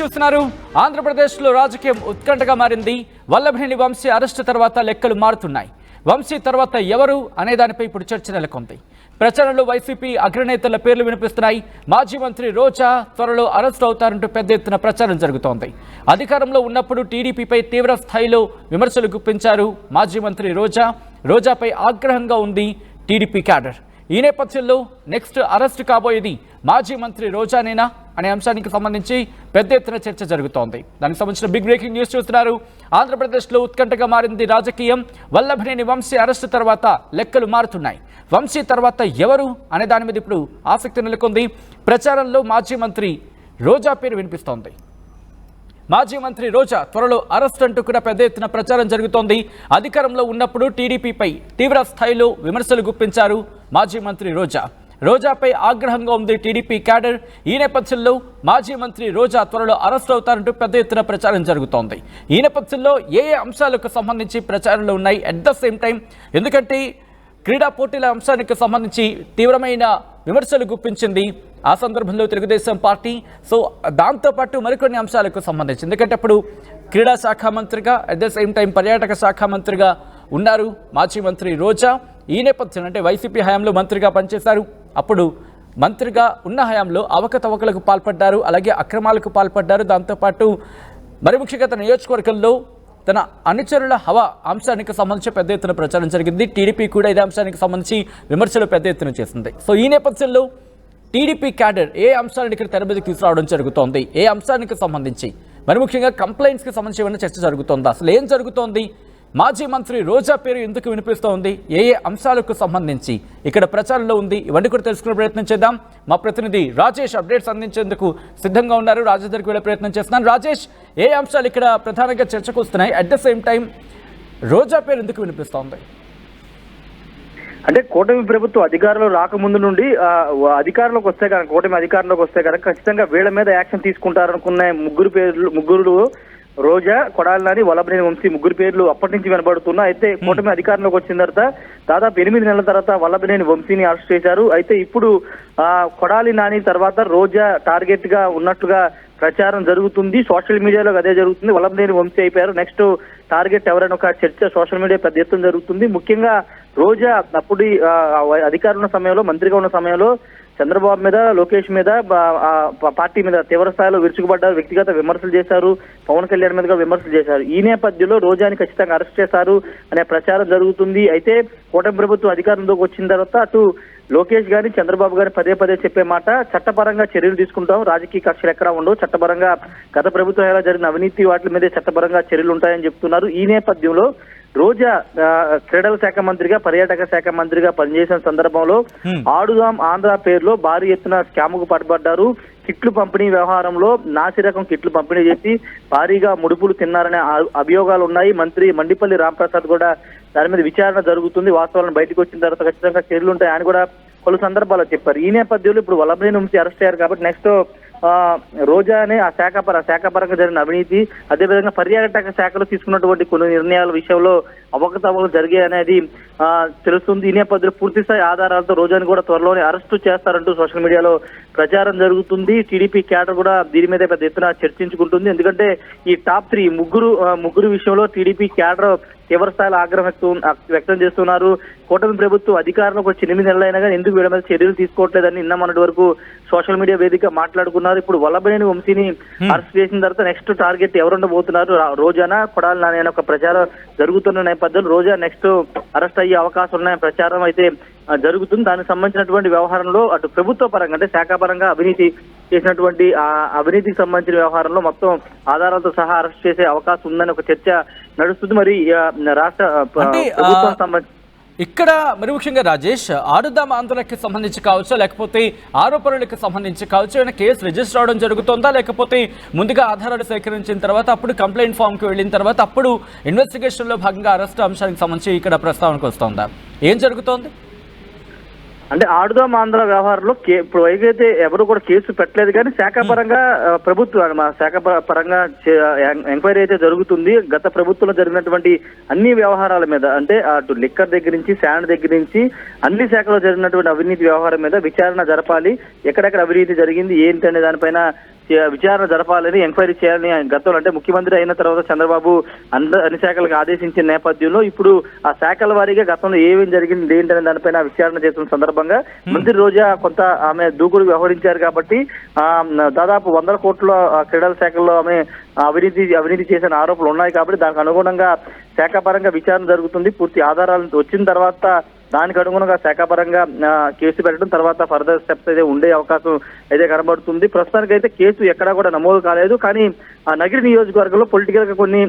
చూస్తున్నారు. ఆంధ్రప్రదేశ్లో రాజకీయం ఉత్కంఠగా మారింది. వల్లభనేని వంశీ అరెస్టు తర్వాత లెక్కలు మారుతున్నాయి. వంశీ తర్వాత ఎవరు అనే దానిపై ఇప్పుడు చర్చ నెలకొంది. ప్రచారంలో వైసీపీ అగ్రనేతల పేర్లు వినిపిస్తున్నాయి. మాజీ మంత్రి రోజా త్వరలో అరెస్ట్ అవుతారంటూ పెద్ద ఎత్తున ప్రచారం జరుగుతోంది. అధికారంలో ఉన్నప్పుడు టీడీపీపై తీవ్ర స్థాయిలో విమర్శలు గుప్పించారు మాజీ మంత్రి రోజా. రోజాపై ఆగ్రహంగా ఉంది టీడీపీ క్యాడర్. ఈ నేపథ్యంలో నెక్స్ట్ అరెస్ట్ కాబోయేది మాజీ మంత్రి రోజానేనా అనే అంశానికి సంబంధించి పెద్ద ఎత్తున చర్చ జరుగుతోంది. దానికి సంబంధించిన బిగ్ బ్రేకింగ్ న్యూస్ చూస్తున్నారు. ఆంధ్రప్రదేశ్లో ఉత్కంఠగా మారింది రాజకీయం. వల్లభనేని వంశీ అరెస్టు తర్వాత లెక్కలు మారుతున్నాయి. వంశీ తర్వాత ఎవరు అనే దాని మీద ఇప్పుడు ఆసక్తి నెలకొంది. ప్రచారంలో మాజీ మంత్రి రోజా పేరు వినిపిస్తోంది. మాజీ మంత్రి రోజా త్వరలో అరెస్ట్ అంటూ కూడా పెద్ద ఎత్తున ప్రచారం జరుగుతోంది. అధికారంలో ఉన్నప్పుడు టీడీపీపై తీవ్ర స్థాయిలో విమర్శలు గుప్పించారు మాజీ మంత్రి రోజా. రోజాపై ఆగ్రహంగా ఉంది టీడీపీ క్యాడర్. ఈ నేపథ్యంలో మాజీ మంత్రి రోజా త్వరలో అరెస్ట్ అవుతారంటూ పెద్ద ఎత్తున ప్రచారం జరుగుతోంది. ఈ నేపథ్యంలో ఏ అంశాలకు సంబంధించి ప్రచారంలో ఉన్నాయి అట్ ద సేమ్ టైం, ఎందుకంటే క్రీడా పోటీల అంశానికి సంబంధించి తీవ్రమైన విమర్శలు గుప్పించింది ఆ సందర్భంలో తెలుగుదేశం పార్టీ. సో దాంతోపాటు మరికొన్ని అంశాలకు సంబంధించి, ఎందుకంటే అప్పుడు క్రీడా శాఖ మంత్రిగా అట్ ద సేమ్ టైం పర్యాటక శాఖ మంత్రిగా ఉన్నారు మాజీ మంత్రి రోజా. ఈ నేపథ్యం అంటే వైసీపీ హయాంలో మంత్రిగా పనిచేశారు. అప్పుడు మంత్రిగా ఉన్న హయాంలో అవకతవకలకు పాల్పడ్డారు, అలాగే అక్రమాలకు పాల్పడ్డారు. దాంతోపాటు మరి ముఖ్యంగా తన నియోజకవర్గంలో తన అనుచరుల హవా అంశానికి సంబంధించి పెద్ద ఎత్తున ప్రచారం జరిగింది. టీడీపీ కూడా ఇదే అంశానికి సంబంధించి విమర్శలు పెద్ద ఎత్తున చేసింది. సో ఈ నేపథ్యంలో టీడీపీ క్యాడర్ ఏ అంశాలను ఇక్కడ తెర మీదకి తీసుకురావడం జరుగుతోంది, ఏ అంశానికి సంబంధించి మరి ముఖ్యంగా కంప్లైంట్స్కి సంబంధించి ఏమైనా చర్చ జరుగుతోందా, అసలు ఏం జరుగుతోంది, మాజీ మంత్రి రోజా పేరు ఎందుకు వినిపిస్తోంది, ఏ అంశాలకు సంబంధించి ఇక్కడ ప్రచారంలో ఉంది, ఇవన్నీ కూడా తెలుసుకునే ప్రయత్నం చేద్దాం. మా ప్రతినిధి రాజేష్ అప్డేట్స్ అందించేందుకు సిద్ధంగా ఉన్నారు. రాజేష్ దగ్గరికి వెళ్ళే ప్రయత్నం చేస్తున్నాను. రాజేష్, ఏ అంశాలు ఇక్కడ ప్రధానంగా చర్చకు వస్తున్నాయి, అట్ ద సేమ్ టైం రోజా పేరు ఎందుకు వినిపిస్తోంది? అంటే కూటమి ప్రభుత్వం అధికారంలో రాకముందు నుండి అధికారంలోకి వస్తే కనుక, కూటమి అధికారంలోకి వస్తే కనుక ఖచ్చితంగా వీళ్ళ మీద యాక్షన్ తీసుకుంటారనుకున్న ముగ్గురు రోజా, కొడాలి నాని, వల్లభనేని వంశీ ముగ్గురు పేర్లు అప్పటి నుంచి వినబడుతున్నా. అయితే కూటమి అధికారంలోకి వచ్చిన తర్వాత దాదాపు 8 నెలల తర్వాత వల్లభనేని వంశీని అరెస్ట్ చేశారు. అయితే ఇప్పుడు కొడాలి నాని తర్వాత రోజా టార్గెట్ గా ఉన్నట్లుగా ప్రచారం జరుగుతుంది. సోషల్ మీడియాలో అదే జరుగుతుంది. వల్లభనేని వంశీ అయిపోయారు, నెక్స్ట్ టార్గెట్ ఎవరైనా ఒక చర్చ సోషల్ మీడియా పెద్ద ఎత్తున జరుగుతుంది. ముఖ్యంగా రోజా అప్పుడు అధికారం ఉన్న సమయంలో, మంత్రిగా ఉన్న సమయంలో చంద్రబాబు మీద, లోకేష్ మీద, పార్టీ మీద తీవ్ర స్థాయిలో విరుచుకుపడ్డారు, వ్యక్తిగత విమర్శలు చేశారు, పవన్ కళ్యాణ్ మీద విమర్శలు చేశారు. ఈ నేపథ్యంలో రోజాని ఖచ్చితంగా అరెస్ట్ చేశారు అనే ప్రచారం జరుగుతుంది. అయితే కూటమి ప్రభుత్వం అధికారంలోకి వచ్చిన తర్వాత అటు లోకేష్ గాని, చంద్రబాబు గాని పదే పదే చెప్పే మాట, చట్టపరంగా చర్యలు తీసుకుంటాం, రాజకీయ కక్షలు ఎక్కడా ఉండవు, చట్టపరంగా గత ప్రభుత్వం ఎలా జరిగిన అవినీతి వాటి మీదే చట్టపరంగా చర్యలు ఉంటాయని చెప్తున్నారు. ఈ నేపథ్యంలో రోజా క్రీడల శాఖ మంత్రిగా, పర్యాటక శాఖ మంత్రిగా పనిచేసిన సందర్భంలో ఆడుదాం ఆంధ్ర పేరులో భారీ ఎత్తున స్కామ్కు పట్టుబడ్డారు. కిట్లు పంపిణీ వ్యవహారంలో నాసిరకం కిట్లు పంపిణీ చేసి భారీగా ముడుపులు తిన్నారనే అభియోగాలు ఉన్నాయి. మంత్రి మండిపల్లి రాంప్రసాద్ కూడా దాని మీద విచారణ జరుగుతుంది. వాస్తవాలను బయటకు వచ్చిన తర్వాత ఖచ్చితంగా చర్యలు ఉంటాయి అని కూడా పలు సందర్భాల్లో చెప్పారు. ఈ నేపథ్యంలో ఇప్పుడు వల్లభనేని వంశీ అరెస్ట్ అయ్యారు కాబట్టి నెక్స్ట్ రోజా అనే ఆ శాఖపరంగా జరిగిన అవినీతి, అదేవిధంగా పర్యాటక శాఖలో తీసుకున్నటువంటి కొన్ని నిర్ణయాల విషయంలో అవకతవకలు జరిగాయి అనేది తెలుస్తుంది. ఈ నేపథ్యంలో పూర్తిస్థాయి ఆధారాలతో రోజాని కూడా త్వరలోనే అరెస్టు చేస్తారంటూ సోషల్ మీడియాలో ప్రచారం జరుగుతుంది. టీడీపీ క్యాడర్ కూడా దీని మీద పెద్ద ఎత్తున చర్చించుకుంటుంది. ఎందుకంటే ఈ టాప్ 3 ముగ్గురు విషయంలో టీడీపీ క్యాడర్ తీవ్ర స్థాయిలో ఆగ్రహం వ్యక్తం చేస్తున్నారు. కూటమి ప్రభుత్వం అధికారంలోకి వచ్చి 8 నెలలైనా కానీ ఎందుకు వీళ్ళ మీద చర్యలు తీసుకోవట్లేదని నిన్న మొన్నటి వరకు సోషల్ మీడియా వేదిక మాట్లాడుకున్నారు. ఇప్పుడు వల్లభనేని వంశీని అరెస్ట్ చేసిన తర్వాత నెక్స్ట్ టార్గెట్ ఎవరు ఉండబోతున్నారు, రోజానా, కొడాలి నాని అనే ఒక ప్రచారం జరుగుతున్న నేపథ్యంలో రోజా నెక్స్ట్ అరెస్ట్ అయ్యే అవకాశం ఉన్నాయని ప్రచారం అయితే జరుగుతుంది. దానికి సంబంధించినటువంటి వ్యవహారంలో అటు ప్రభుత్వ పరంగా అంటే శాఖాపరంగా అవినీతి చేసినటువంటి అవినీతికి సంబంధించిన వ్యవహారంలో మొత్తం ఆధారాలతో సహా అరెస్ట్ చేసే అవకాశం ఉందని ఒక చర్చ నడుస్తుంది. మరి రాష్ట్ర ప్రభుత్వం సంబంధించి ఇక్కడ మరి ముఖ్యంగా రాజేష్, ఆడుదాం ఆందోళనకి సంబంధించి కావచ్చు, లేకపోతే ఆరోపణలకు సంబంధించి కావచ్చు, ఏమైనా కేసు రిజిస్టర్ అవడం జరుగుతుందా, లేకపోతే ముందుగా ఆధారాలు సేకరించిన తర్వాత అప్పుడు కంప్లైంట్ ఫామ్కి వెళ్ళిన తర్వాత అప్పుడు ఇన్వెస్టిగేషన్లో భాగంగా అరెస్ట్ అంశానికి సంబంధించి ఇక్కడ ప్రస్తావనకు వస్తుందా, ఏం జరుగుతోంది? అంటే ఆడుదాం ఆంధ్ర వ్యవహారంలో ఇప్పుడు అయితే ఎవరు కూడా కేసు పెట్టలేదు, కానీ శాఖాపరంగా ప్రభుత్వం శాఖ పరంగా ఎంక్వైరీ అయితే జరుగుతుంది. గత ప్రభుత్వంలో జరిగినటువంటి అన్ని వ్యవహారాల మీద, అంటే అటు లిక్కర్ దగ్గర నుంచి శాండ్ దగ్గర నుంచి అన్ని శాఖలో జరిగినటువంటి అవినీతి వ్యవహారం మీద విచారణ జరపాలి. ఎక్కడెక్కడ అవినీతి జరిగింది ఏంటి అనే దానిపైన విచారణ జరపాలని, ఎంక్వైరీ చేయాలని గతంలో అంటే ముఖ్యమంత్రి అయిన తర్వాత చంద్రబాబు అన్ని శాఖలకు ఆదేశించిన నేపథ్యంలో ఇప్పుడు ఆ శాఖల వారీగా గతంలో ఏమేమి జరిగింది ఏంటనే దానిపైన విచారణ చేస్తున్న సందర్భంగా మంత్రి రోజా కొంత ఆమె దూకుడు వ్యవహరించారు కాబట్టి దాదాపు 100 కోట్ల క్రీడల శాఖల్లో ఆమె అవినీతి చేసిన ఆరోపణలు ఉన్నాయి కాబట్టి దానికి అనుగుణంగా శాఖాపరంగా విచారణ జరుగుతుంది. పూర్తి ఆధారాలు వచ్చిన తర్వాత దానికి అనుగుణంగా శాఖాపరంగా కేసు పెట్టడం తర్వాత ఫర్దర్ స్టెప్స్ అయితే ఉండే అవకాశం అయితే కనబడుతుంది. ప్రస్తుతానికి అయితే కేసు ఎక్కడా కూడా నమోదు కాలేదు. కానీ నగిరి నియోజకవర్గంలో పొలిటికల్ గా కొన్ని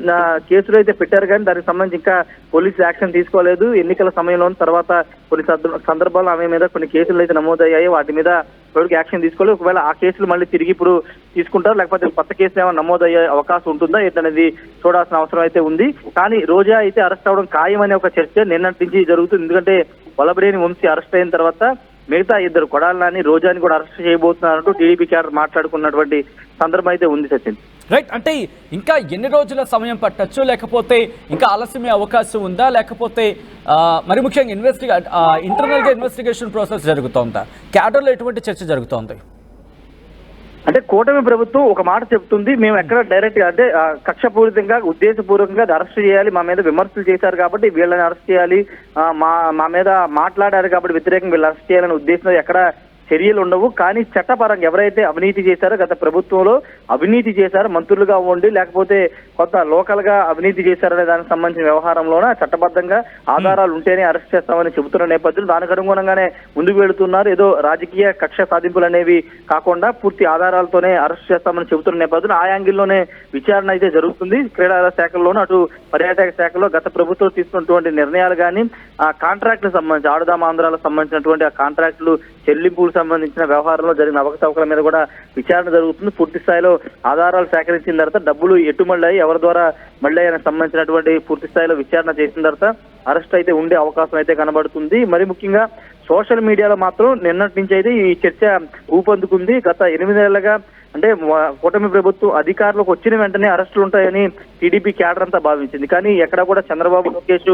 కేసులు అయితే పెట్టారు కానీ దానికి సంబంధించి ఇంకా పోలీసు యాక్షన్ తీసుకోలేదు. ఎన్నికల సమయంలో తర్వాత కొన్ని సందర్భాల్లో ఆమె మీద కొన్ని కేసులు అయితే నమోదయ్యాయి. వాటి మీద ఇప్పటికి యాక్షన్ తీసుకోలేదు. ఒకవేళ ఆ కేసులు మళ్ళీ తిరిగి ఇప్పుడు తీసుకుంటారు, లేకపోతే కొత్త కేసులు ఏమైనా నమోదయ్యే అవకాశం ఉంటుందా ఏంటనేది చూడాల్సిన అవసరం అయితే ఉంది. కానీ రోజా అయితే అరెస్ట్ అవడం ఖాయమనే ఒక చర్చ నిన్నటి నుంచి జరుగుతుంది. ఎందుకంటే వల్లభనేని వంశీ అరెస్ట్ అయిన తర్వాత మిగతా 2 కొడాలి నాని, రోజాని కూడా అరెస్ట్ చేయబోతున్నారంటూ టీడీపీ క్యాడర్ మాట్లాడుకున్నటువంటి సందర్భం అయితే ఉంది సచిన్. రైట్, అంటే ఇంకా ఎన్ని రోజుల సమయం పట్టచ్చు, లేకపోతే ఇంకా ఆలస్యమే అవకాశం ఉందా, లేకపోతే మరి ముఖ్యంగా ఇంటర్నల్గా ఇన్వెస్టిగేషన్ ప్రాసెస్ జరుగుతోందా, క్యాడర్లో ఎటువంటి చర్చ జరుగుతోంది? అంటే కూటమి ప్రభుత్వం ఒక మాట చెప్తుంది, మేము ఎక్కడ డైరెక్ట్ గా అంటే కక్షపూరితంగా ఉద్దేశపూర్వకంగా అరెస్ట్ చేయాలి, మా మీద విమర్శలు చేశారు కాబట్టి వీళ్ళని అరెస్ట్ చేయాలి, మా మీద మాట్లాడారు కాబట్టి వ్యతిరేకంగా వీళ్ళు అరెస్ట్ చేయాలనే ఉద్దేశంలో ఎక్కడ చర్యలు ఉండవు. కానీ చట్టపరంగా ఎవరైతే అవినీతి చేశారో, గత ప్రభుత్వంలో అవినీతి చేశారో, మంత్రులుగా ఉండి లేకపోతే కొంత లోకల్ గా అవినీతి చేశారనే దానికి సంబంధించిన వ్యవహారంలోన చట్టబద్ధంగా ఆధారాలు ఉంటేనే అరెస్ట్ చేస్తామని చెబుతున్న నేపథ్యంలో దానికి అనుగుణంగానే ముందుకు వెళుతున్నారు. ఏదో రాజకీయ కక్ష సాధింపులు అనేవి కాకుండా పూర్తి ఆధారాలతోనే అరెస్ట్ చేస్తామని చెబుతున్న నేపథ్యంలో ఆ యాంగిల్లోనే విచారణ అయితే జరుగుతుంది. క్రీడా శాఖల్లోనూ అటు పర్యాటక శాఖలో గత ప్రభుత్వం తీసుకున్నటువంటి నిర్ణయాలు కానీ ఆ కాంట్రాక్టులకు సంబంధించి ఆడుదాం ఆంధ్రాలకు సంబంధించినటువంటి ఆ కాంట్రాక్టులు చెల్లింపులకు సంబంధించిన వ్యవహారంలో జరిగిన అవకతవకల మీద కూడా విచారణ జరుగుతుంది. పూర్తి స్థాయిలో ఆధారాలు సేకరించిన తర్వాత డబ్బులు ఎటు మళ్ళీ ఎవరి ద్వారా మళ్ళీ సంబంధించినటువంటి పూర్తి స్థాయిలో విచారణ చేసిన తర్వాత అరెస్ట్ అయితే ఉండే అవకాశం అయితే కనబడుతుంది. మరి ముఖ్యంగా సోషల్ మీడియాలో మాత్రం నిన్నటి నుంచి అయితే ఈ చర్చ ఊపందుకుంది. గత 8 ఏళ్లుగా అంటే కూటమి ప్రభుత్వం అధికారులకు వచ్చిన వెంటనే అరెస్టులు ఉంటాయని టీడీపీ క్యాడర్ అంతా భావించింది. కానీ ఎక్కడ కూడా చంద్రబాబు లోకేష్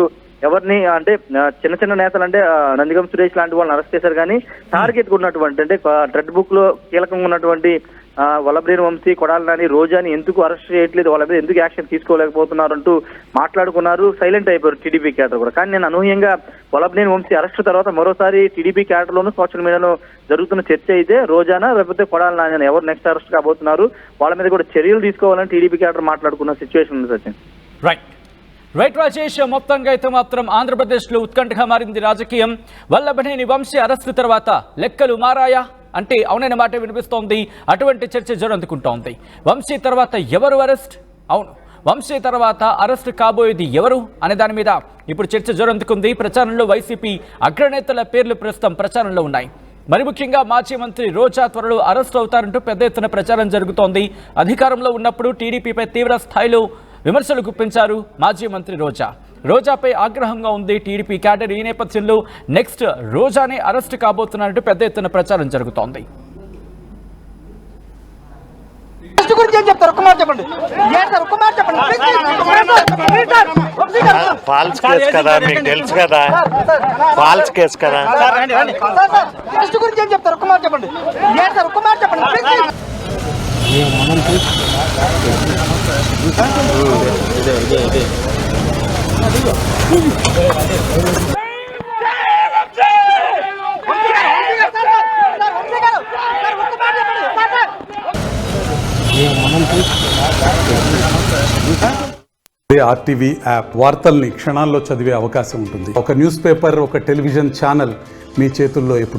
ఎవరిని అంటే చిన్న నేతలు అంటే నందిగం సురేష్ లాంటి వాళ్ళని అరెస్ట్ చేశారు. కానీ టార్గెట్ ఉన్నటువంటి అంటే రెడ్ బుక్ లో కీలకంగా ఉన్నటువంటి వల్లభనేని వంశీ, కొడాలి నాని, రోజాని ఎందుకు అరెస్ట్ చేయట్లేదు, వాళ్ళ మీద ఎందుకు యాక్షన్ తీసుకోలేకపోతున్నారు అంటూ మాట్లాడుకున్నారు. సైలెంట్ అయిపోయారు టీడీపీ క్యాడర్ కూడా. కానీ నేను అనూహ్యంగా వల్లభనేని వంశీ అరెస్ట్ తర్వాత మరోసారి టీడీపీ క్యాడర్ లోను సోషల్ మీడియాలో జరుగుతున్న చర్చ అయితే రోజానా లేకపోతే కొడాలి నాని ఎవరు నెక్స్ట్ అరెస్ట్ కాబోతున్నారు, వాళ్ళ మీద కూడా చర్యలు తీసుకోవాలని టీడీపీ క్యాడర్ మాట్లాడుకున్న సిచ్యువేషన్ ఉంది సచిన్. రైట్ రాజేష్, మొత్తంగా అయితే మాత్రం ఆంధ్రప్రదేశ్లో ఉత్కంఠగా మారింది రాజకీయం. వల్లభనేని వంశీ అరెస్టు తర్వాత లెక్కలు మారాయా అంటే అవునైన మాట వినిపిస్తోంది. అటువంటి చర్చ జోరందుకుంటోంది. వంశీ తర్వాత ఎవరు అరెస్ట్? అవును, వంశీ తర్వాత అరెస్ట్ కాబోయేది ఎవరు అనే దాని మీద ఇప్పుడు చర్చ జోరందుకుంది. ప్రచారంలో వైసీపీ అగ్రనేతల పేర్లు ప్రస్తుతం ప్రచారంలో ఉన్నాయి. మరి ముఖ్యంగా మాజీ మంత్రి రోజా త్వరలో అరెస్ట్ అవుతారంటూ పెద్ద ఎత్తున ప్రచారం జరుగుతోంది. అధికారంలో ఉన్నప్పుడు టీడీపీపై తీవ్ర స్థాయిలో విమర్శలు గుప్పించారు మాజీ మంత్రి రోజాపై ఆగ్రహంగా ఉంది టీడీపీ క్యాడర్. ఈ నేపథ్యంలో నెక్స్ట్ రోజానే అరెస్ట్ కాబోతున్నారంటూ పెద్ద ఎత్తున ప్రచారం జరుగుతోంది. ఫాల్స్ కేసు కదా, మీకు తెలుసు కదా, ఫాల్స్ కేసు కదా. ఆర్టీవీ యాప్ వార్తల్ని క్షణాల్లో చదివే అవకాశం ఉంటుంది. ఒక న్యూస్ పేపర్, ఒక టెలివిజన్ ఛానల్ మీ చేతుల్లో ఎప్పుడు